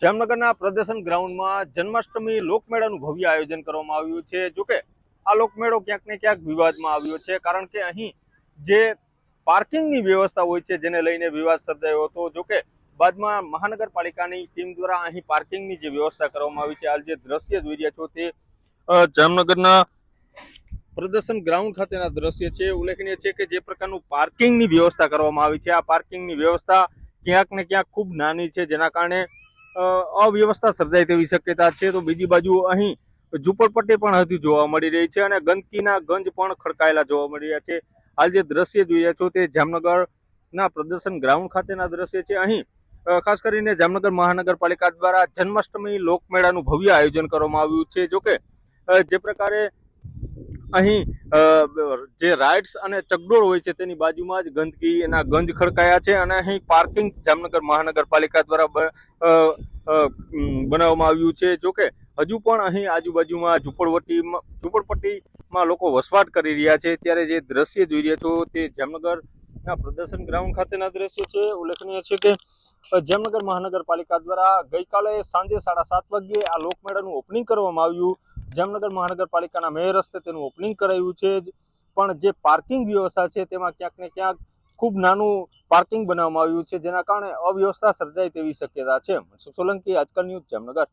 જામનગરના પ્રદર્શન ગ્રાઉન્ડમાં જન્માષ્ટમી લોકમેળાનું ભવ્ય આયોજન કરવામાં આવ્યું છે। જોકે આ લોકમેળો ક્યાંક ને ક્યાંક વિવાદમાં આવ્યો છે, કારણ કે અહીં જે પાર્કિંગની વ્યવસ્થા હોય છે જેને લઈને વિવાદ સર્જાયો હતો। જોકે બાદમાં મહાનગરપાલિકાની ટીમ દ્વારા અહીં પાર્કિંગની જે વ્યવસ્થા કરવામાં આવી છે, હાલ જે દ્રશ્ય જોઈ રહ્યા છો તે જામનગરના પ્રદર્શન ગ્રાઉન્ડ ખાતેના દ્રશ્ય છે। ઉલ્લેખનીય છે કે જે પ્રકારનું પાર્કિંગની વ્યવસ્થા કરવામાં આવી છે, આ પાર્કિંગની વ્યવસ્થા ક્યાંક ને ક્યાંક ખૂબ નાની છે, જેના કારણે અવ્યવસ્થા સર્જાય તેવી શક્યતા છે। તો બીજી બાજુ અહીં ઝૂંપડપટ્ટી પણ હજુ જોવા મળી રહી છે અને ગંદકીના ગંજ પણ ખડકાયેલા જોવા મળી રહ્યા છે। હાલ જે દ્રશ્ય જોઈ રહ્યા છો તે જામનગરના પ્રદર્શન ગ્રાઉન્ડ ખાતેના દ્રશ્ય છે। અહીં ખાસ કરીને જામનગર મહાનગરપાલિકા દ્વારા જન્માષ્ટમી લોકમેળાનું ભવ્ય આયોજન કરવામાં આવ્યું છે। જોકે જે પ્રકારે અહીં જે રાઇડ્સ અને ચકડોળ હોય છે તેની બાજુમાં જ ગંદકી એના ગંજ ખડકાયા છે અને અહીં પાર્કિંગ જામનગર મહાનગરપાલિકા દ્વારા બનાવવામાં આવ્યું છે। જોકે હજુ પણ અહીં આજુબાજુમાં ઝૂંપડપટ્ટીમાં લોકો વસવાટ કરી રહ્યા છે, ત્યારે જે દ્રશ્ય જોઈ રહ્યા છો તે જામનગરના પ્રદર્શન ગ્રાઉન્ડ ખાતેના દ્રશ્ય છે। ઉલ્લેખનીય છે કે જામનગર મહાનગરપાલિકા દ્વારા ગઈકાલે સાંજે 7:30 વાગ્યે આ લોકમેળાનું ઓપનિંગ કરવામાં આવ્યું। જામનગર મહાનગરપાલિકાના મેયર હસ્તે તેનું ઓપનિંગ કરાયું છે, પણ જે પાર્કિંગ વ્યવસ્થા છે તેમાં ક્યાંક ને ક્યાંક ખૂબ નાનું પાર્કિંગ બનાવવામાં આવ્યું છે, જેના કારણે અવ્યવસ્થા સર્જાય તેવી શક્યતા છે। સોલંકી, આજકાલ ન્યૂઝ, જામનગર।